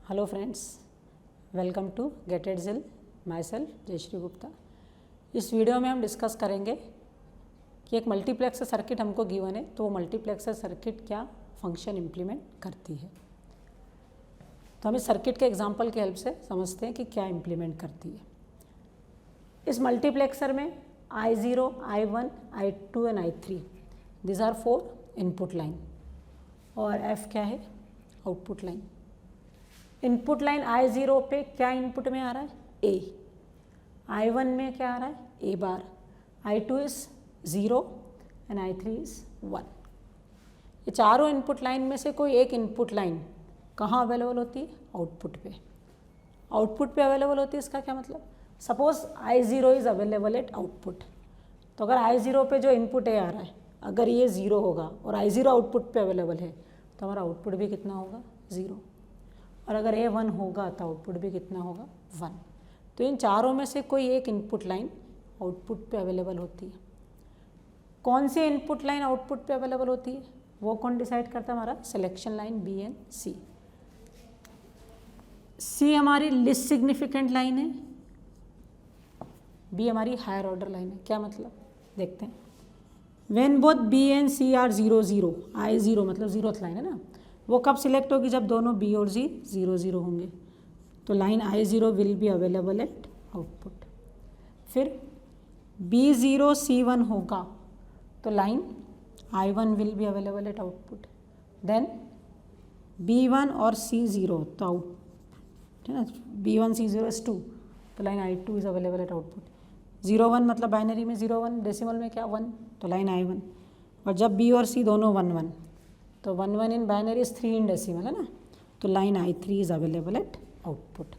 Hello friends, welcome to get it जिल। Myself Jayashree Gupta. इस वीडियो में हम डिस्कस करेंगे कि एक मल्टीप्लेक्सर सर्किट हमको गिवन है, तो वो मल्टीप्लेक्सर सर्किट क्या फंक्शन इम्प्लीमेंट करती है। तो हम इस सर्किट के एग्जांपल की हेल्प से समझते हैं कि क्या इम्प्लीमेंट करती है। इस मल्टीप्लेक्सर में I0, I1, I2 and I3 this are 4 input line और F क्या है, output line. Input line I0 पे क्या इनपुट में आ रहा है, A। I1 में क्या आ रहा है, A bar. I2 is 0 and I3 is 1। ये चारों इनपुट लाइन में से कोई एक इनपुट लाइन कहाँ अवेलेबल होती है, आउटपुट पे। आउटपुट पे अवेलेबल होती है, इसका क्या मतलब, suppose I0 is available at output. तो अगर I0 पे जो इनपुट A आ रहा है, अगर ये 0 होगा और I0 आउटपुट पे अवेलेबल है, तो हमारा आउटपुट भी कितना होगा, 0। और अगर A 1 होगा तो आउटपुट भी कितना होगा, 1। तो इन चारों में से कोई एक इनपुट लाइन आउटपुट पे अवेलेबल होती है। कौन सी इनपुट लाइन आउटपुट पे अवेलेबल होती है, वो कौन डिसाइड करता है, हमारा selection line B and C। C हमारी लिस्ट सिग्निफिकेंट लाइन है, B हमारी हायर ऑर्डर लाइन है। क्या मतलब, देखते हैं। When both B and C are 0 0, I0 मतलब 0th लाइन है ना, वो कब सिलेक्ट होगी, जब दोनों B और C 0 0 होंगे। तो line I0 will be available at output. फिर B0 C1 होगा तो line I1 will be available at output. Then B1 और C0 तो आउट है ना, B1 C0 इज 2, तो line I2 is available at output. 0 1 मतलब बाइनरी में 0 1, डेसिमल में क्या 1, तो लाइन I1। और जब B और C दोनों 1 1, तो 1 1 in binary is 3 in decimal है ना, तो line I3 is available at output.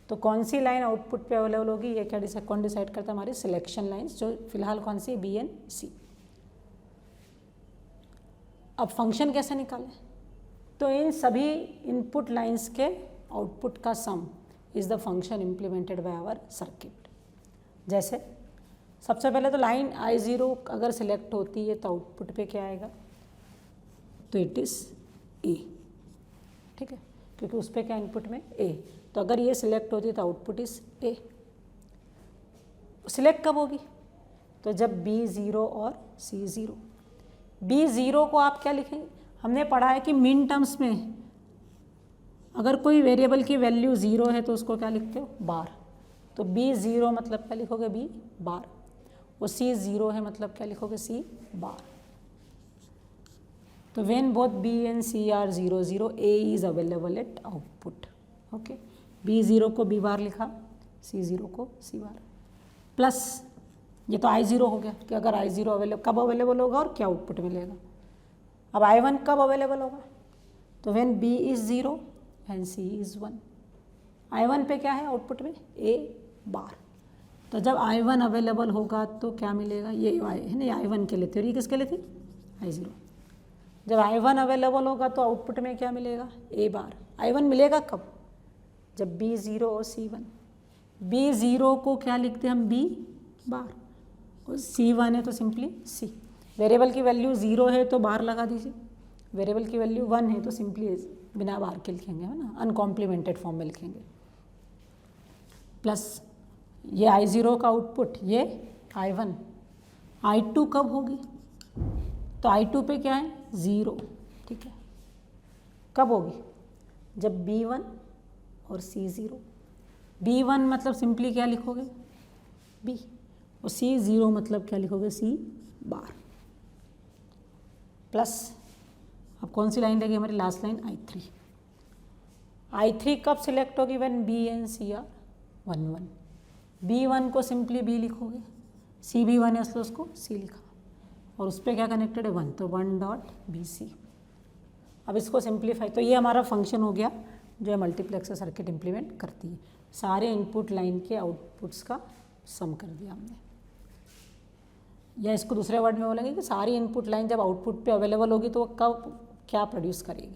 तो कौन सी लाइन आउटपुट पे अवेलेबल होगी, ये क्या कौन डिसाइड करता है, हमारी सिलेक्शन लाइन्स, जो फिलहाल कौन सी, B एंड C। अब फंक्शन कैसे निकालें, तो इन सभी इनपुट लाइन्स के आउटपुट का sum is the function implemented by our circuit. जैसे सबसे पहले तो लाइन I0 अगर सिलेक्ट होती है तो आउटपुट पे क्या आएगा, तो इट इज़ A, ठीक है, क्योंकि उस पर क्या इनपुट में A। तो अगर ये सिलेक्ट होती है तो आउटपुट इज A। सिलेक्ट कब होगी, तो जब B 0 और C 0। B 0 को आप क्या लिखेंगे, हमने पढ़ा है कि मिन टर्म्स में अगर कोई वेरिएबल की वैल्यू 0 है तो उसको क्या लिखते हो, बार। तो B 0 मतलब क्या लिखोगे, B बार। वो C 0 है मतलब क्या लिखोगे, C बार। तो when both B and C are 0 0, A is available at output। Okay, B 0 को B बार लिखा, C 0 को C बार, प्लस ये तो I0 हो गया कि अगर I0 अवेलेबल कब अवेलेबल होगा और क्या आउटपुट मिलेगा। अब I1 कब अवेलेबल होगा, तो when B is 0 and C is 1। I1 पे क्या है आउटपुट में, A बार। तो जब I1 अवेलेबल होगा तो क्या मिलेगा, ये है ना, I1 के लिए थी और ये किसके लिए थी, I0। जब I1 अवेलेबल होगा तो आउटपुट में क्या मिलेगा, A बार। I1 मिलेगा कब, जब B 0 और C 1। B 0 को क्या लिखते हैं हम, B बार, और C 1 है तो सिंपली C। वेरिएबल की वैल्यू 0 है तो बार लगा दीजिए, वेरिएबल की वैल्यू 1 है तो सिंपली बिना बार के लिखेंगे, है ना, अनकॉम्प्लीमेंटेड फॉर्म में लिखेंगे। प्लस ये I0 का आउटपुट, ये I1। I2 कब होगी, तो I2 पे क्या है, 0, ठीक है। कब होगी, जब B1 और C 0। B1 मतलब सिंपली क्या लिखोगे, B, और C 0 मतलब क्या लिखोगे, C बार। प्लस अब कौन सी लाइन लगी हमारी, लास्ट लाइन I3। I3 कब सिलेक्ट होगी, when B and C are 1 1। B1 को सिंपली B लिखोगे, C भी 1 है इसलिए उसको C लिखा, और उस पर क्या कनेक्टेड है, 1, तो 1 डॉट BC। अब इसको सिंप्लीफाई, तो ये हमारा फंक्शन हो गया जो है मल्टीप्लेक्सर सर्किट इम्प्लीमेंट करती है। सारे इनपुट लाइन के आउटपुट्स का सम कर दिया हमने, या इसको दूसरे वर्ड में बोलेंगे कि सारी इनपुट लाइन जब आउटपुट पे अवेलेबल होगी तो वो कब क्या प्रोड्यूस करेगी।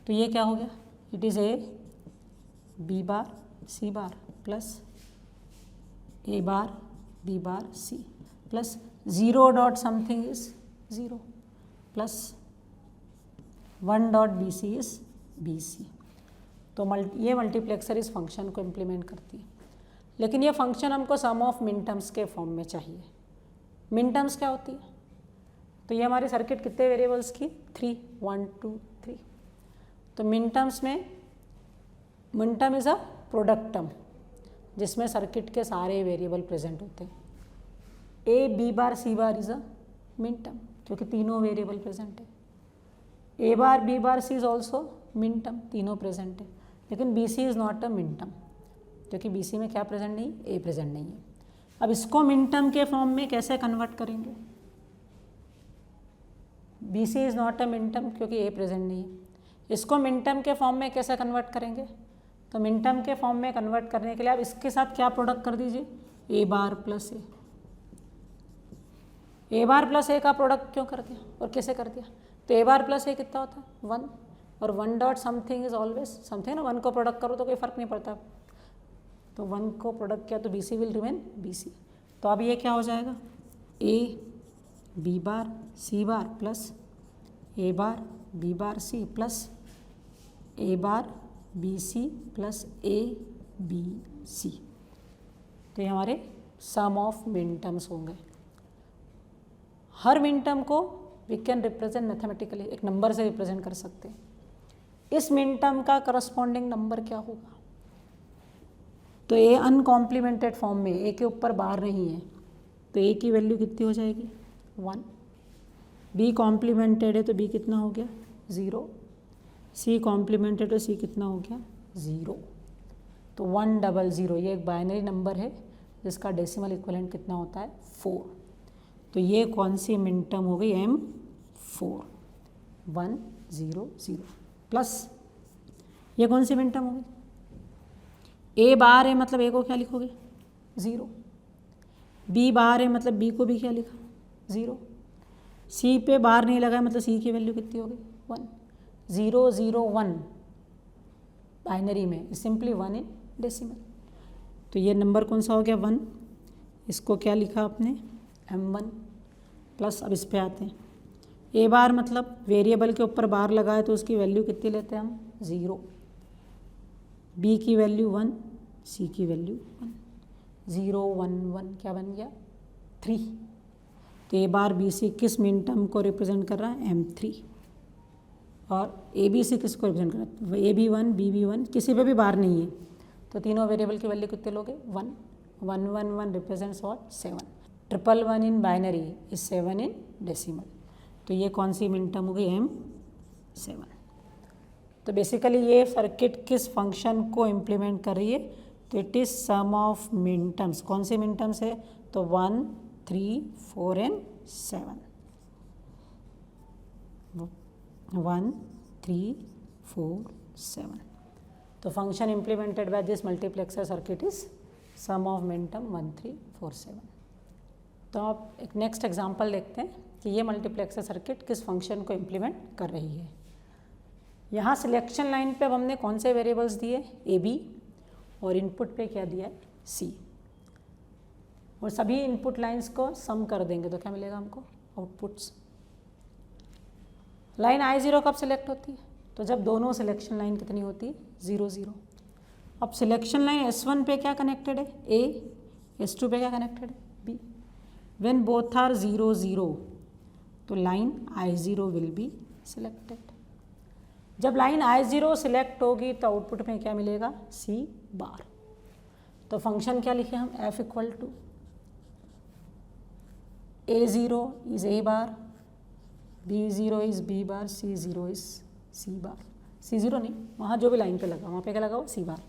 तो ये क्या हो गया, it is A B bar C bar plus A bar B bar C plus 0 dot something is 0 plus 1 dot BC is BC। तो ये मल्टीप्लेक्सर इस फंक्शन को इम्प्लीमेंट करती है। लेकिन ये फंक्शन हमको सम ऑफ मिन टर्म्स के फॉर्म में चाहिए। मिन टर्म्स क्या होती है? तो ये हमारी सर्किट कितने वेरिएबल्स की? 3, 1 2 3। तो मिन टर्म्स में min term is a product term जिसमें सर्किट के सारे वेरिएबल प्रेजेंट होते हैं। ए B bar C bar is a min term क्योंकि तीनों वेरिएबल प्रेजेंट है। A bar B bar C is also min term, तीनों प्रेजेंट है। लेकिन B C is not a min term क्योंकि बी सी में क्या प्रेजेंट नहीं? ए प्रेजेंट नहीं है। अब इसको मिन टर्म के फॉर्म में कैसे कन्वर्ट करेंगे? B C is not a min term क्योंकि ए प्रेजेंट नहीं है। इसको मिन टर्म के फॉर्म में कैसे कन्वर्ट करेंगे? तो मिन टर्म के फॉर्म में कन्वर्ट करने के लिए आप इसके साथ क्या प्रोडक्ट कर दीजिए? ए बार प्लस ए। ए बार प्लस ए का प्रोडक्ट क्यों कर दिया और कैसे कर दिया? तो ए बार प्लस ए कितना होता है? 1, और 1 dot something is always something ना। 1 को प्रोडक्ट करो तो कोई फर्क नहीं पड़ता। तो 1 को प्रोडक्ट किया तो B C will remain B C. तो अब ये क्या हो जाएगा? A B bar C bar plus A bar B bar C plus A bar B C plus A B C. तो ये हमारे सम ऑफ मिन टर्म्स होंगे। हर मिन टर्म को वी कैन रिप्रेजेंट मैथमेटिकली, एक नंबर से रिप्रेजेंट कर सकते हैं। इस मिन टर्म का करस्पॉन्डिंग नंबर क्या होगा? तो ए अनकॉम्प्लीमेंटेड फॉर्म में, ए के ऊपर बार नहीं है, तो ए की वैल्यू कितनी हो जाएगी? 1। बी कॉम्प्लीमेंटेड है तो बी कितना हो गया? 0। सी कॉम्प्लीमेंटेड तो सी कितना हो गया? 0। तो 100, ये एक बाइनरी नंबर है जिसका डेसिमल इक्विवेलेंट कितना होता है? 4। तो ये कौन सी मिन टर्म हो गई? M4 1 0 0 प्लस ये कौन सी मिन टर्म होगी? ए बार है मतलब ए को क्या लिखोगे? 0। बी बार है मतलब बी को भी क्या लिखा? 0। सी पे बार नहीं लगा है मतलब सी की वैल्यू कितनी होगी? 1। 0 0 1 बाइनरी में सिंपली 1 इन डेसिमल। तो ये नंबर कौन सा हो गया? 1। इसको क्या लिखा आपने? M1 plus. अब इस पे आते हैं। ए बार मतलब वेरिएबल के ऊपर बार लगा है तो उसकी वैल्यू कितनी लेते हैं हम? 0। बी की वैल्यू 1, सी की वैल्यू 1। 0 1 1 क्या बन गया? 3। तो ए बार बी सी किस मिन टर्म को रिप्रेजेंट कर रहा है? M3। और ए बी सी किसको रिप्रेजेंट कर रहा है? ए बी 1 बी बी 1, किसी पे भी बार नहीं है तो तीनों वेरिएबल की वैल्यू कितने लोगे? 1 1 1 1 represents what? 7। 1 in binary is 7 in decimal. तो ये कौन सी मिन टर्म हो गई? M7। तो बेसिकली ये सर्किट किस फंक्शन को इम्प्लीमेंट कर रही है? तो it is some of min terms. कौन सी मिन टर्म्स है? तो 1 3 4 एंड 7। 1 3 4 7। तो function implemented by this multiplexer circuit is sum of min term 1 3 4 7। तो आप एक नेक्स्ट एग्जांपल देखते हैं कि ये मल्टीप्लेक्सर सर्किट किस फंक्शन को इम्प्लीमेंट कर रही है। यहाँ सिलेक्शन लाइन पे अब हमने कौन से वेरिएबल्स दिए? ए बी, और इनपुट पे क्या दिया है? सी। और सभी इनपुट लाइंस को सम कर देंगे तो क्या मिलेगा हमको? आउटपुट्स। लाइन I0 कब सिलेक्ट होती है? तो जब दोनों सिलेक्शन लाइन कितनी होती है? 0 0। अब सिलेक्शन लाइन S1 पे क्या कनेक्टेड है? A। S2 पे क्या कनेक्टेड है? B। When both are 0 0 तो line I0 will be selected. जब लाइन I0 सिलेक्ट होगी तो आउटपुट में क्या मिलेगा? C बार। तो फंक्शन क्या लिखे हम? F equal to A0 is A bar, B0 is B bar, C0 is C bar. C0 नहीं, वहाँ जो भी लाइन पे लगा वहाँ पे क्या लगा हुआ? C बार।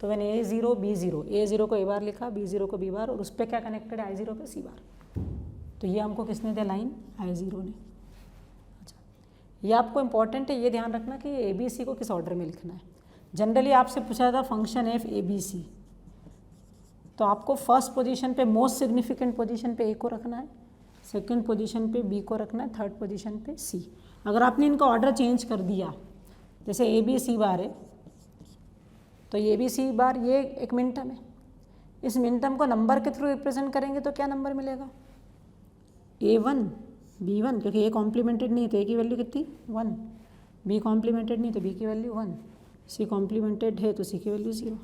तो वैन A0 B0, A0 को A बार लिखा, B0 को B बार, और उस पर क्या कनेक्टेड है? I0 पे C बार। तो ये हमको किसने दिया? लाइन I0 ने। अच्छा, ये आपको इंपॉर्टेंट है, ये ध्यान रखना कि ए बी सी को किस ऑर्डर में लिखना है। जनरली आपसे पूछा जाता function F A B C, तो आपको फर्स्ट पोजीशन पे मोस्ट सिग्निफिकेंट पोजीशन पे ए को रखना है, सेकंड पोजीशन पे बी को रखना है, थर्ड पोजीशन पे सी। अगर आपने इनका ऑर्डर चेंज कर दिया, जैसे ए बी सी बार है तो ए बी सी बार ये एक मिनटम है, इस मिनटम को नंबर के थ्रू रिप्रेजेंट करेंगे तो क्या नंबर मिलेगा? A1 B1, क्योंकि ए कॉम्प्लीमेंटेड नहीं है तो ए की वैल्यू कितनी? 1। बी कॉम्प्लीमेंटेड नहीं तो बी की वैल्यू 1। सी कॉम्प्लीमेंटेड है तो सी की value 0,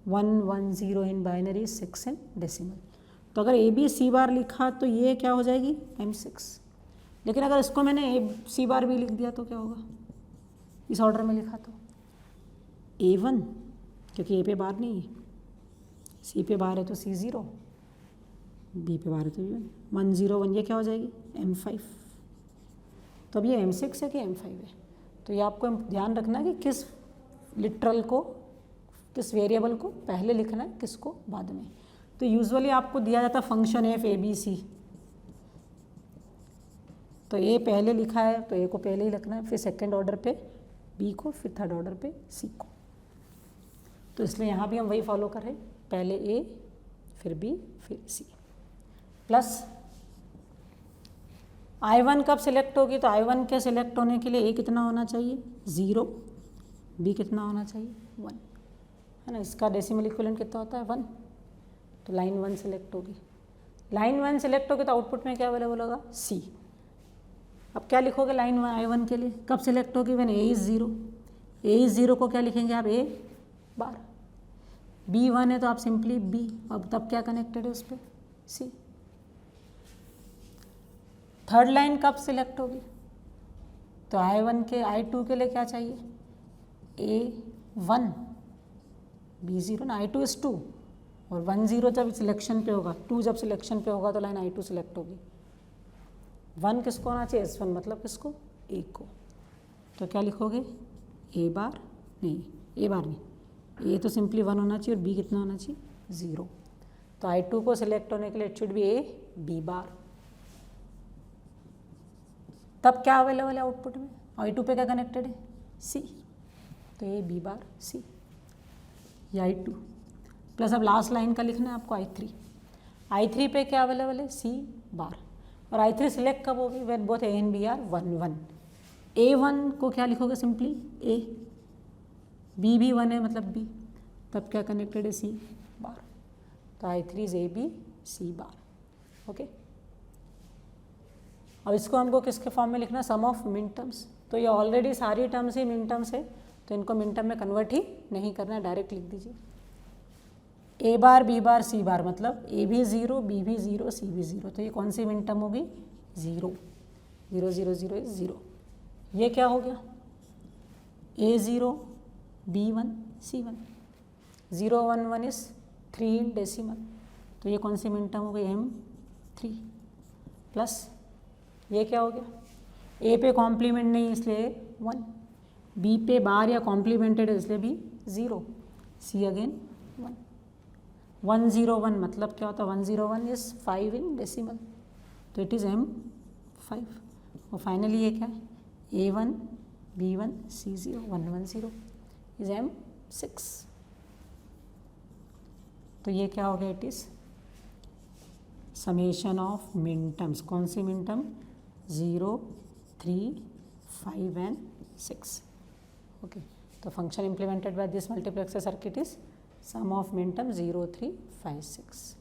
1 1 0 in binary, 6 in decimal. तो अगर ए बी सी बार लिखा तो ये क्या हो जाएगी M6। लेकिन अगर इसको मैंने ए सी बार भी लिख दिया तो क्या होगा, इस ऑर्डर में लिखा तो A1, क्योंकि ए पे बार नहीं है, सी पे बार है तो C0, बी पे बार है तो B1, 1 0 1 ये क्या हो जाएगी M5। तो अब ये M6 है कि M5 है, तो ये आपको ध्यान रखना है कि किस लिटरल को, किस वेरिएबल को पहले लिखना है, किसको बाद में। तो यूजुअली आपको दिया जाता है function F A B C, तो ए पहले लिखा है तो ए को पहले ही लिखना है, फिर सेकंड ऑर्डर पे बी को, फिर थर्ड ऑर्डर पे सी को। तो इसलिए यहाँ भी हम वही फॉलो कर रहे हैं, पहले ए फिर बी फिर सी। प्लस I1 कब सिलेक्ट होगी, तो I1 के सिलेक्ट होने के लिए ए कितना होना चाहिए 0, बी कितना होना चाहिए 1, है ना। इसका डेसिमल इक्विवेलेंट कितना होता है 1, तो लाइन 1 सिलेक्ट होगी। लाइन 1 सिलेक्ट होगी तो आउटपुट में क्या अवेलेबल होगा सी। अब क्या लिखोगे लाइन I1 के लिए, कब सिलेक्ट होगी when A is 0, A is 0 को क्या लिखेंगे आप ए बार, बी 1 है तो आप सिंपली बी, अब तब क्या कनेक्टेड है उस पर सी। थर्ड लाइन कब सिलेक्ट होगी, तो I1 के I2 के लिए क्या चाहिए A1 B0 ना, I2 इज़ 2 और 1 0 जब सिलेक्शन पे होगा, 2 जब सिलेक्शन पे होगा तो लाइन I2 सिलेक्ट होगी। 1 किसको होना चाहिए S1 मतलब किसको A को, तो क्या लिखोगे A बार नहीं, A बार नहीं, A तो सिंपली 1 होना चाहिए और B कितना होना चाहिए 0। तो I2 को सिलेक्ट होने के लिए it should be A B बार। तब क्या अवेलेबल है आउटपुट में, I2 पे क्या कनेक्टेड है C, तो A B बार C, ये I2 प्लस अब लास्ट लाइन का लिखना है आपको I3। I3 पे क्या अवेलेबल है C बार, और I3 सिलेक्ट कब होगी when both A and B are 1 1। A1 को क्या लिखोगे सिंपली A, B भी 1 है मतलब B, तब क्या कनेक्टेड है C बार, तो I3 is A B C bar. Okay, अब इसको हमको किसके फॉर्म में लिखना है सम ऑफ मिन टर्म्स। तो ये ऑलरेडी सारी टर्म्स ही मिन टर्म्स है, तो इनको मिन टर्म में कन्वर्ट ही नहीं करना है, डायरेक्ट लिख दीजिए A bar B bar C बार, मतलब A भी 0 B भी 0 C भी 0, तो ये कौन सी मिन टर्म होगी 0 0 0 0 इज 0। ये क्या हो गया A0 B1 C1, 0 1 1 is 3 in decimal, तो ये कौन सी मिन टर्म हो गई M3। प्लस ये क्या हो गया A पे कॉम्प्लीमेंट नहीं इसलिए 1, B पे बार या कॉम्प्लीमेंटेड है इसलिए भी 0, C अगेन 1, 1 0 1 मतलब क्या होता है 1 0 1 इज 5 इन डेसिमल, तो इट इज़ M5। और फाइनली ये क्या है A1 B1 C0 1 1 0 is M6। तो ये क्या हो गया it is summation of min terms, कौन सी मिन टर्म 0 3 5 एंड 6। ओके, तो function implemented by this multiplexer circuit is sum of min term 0 3 5 6।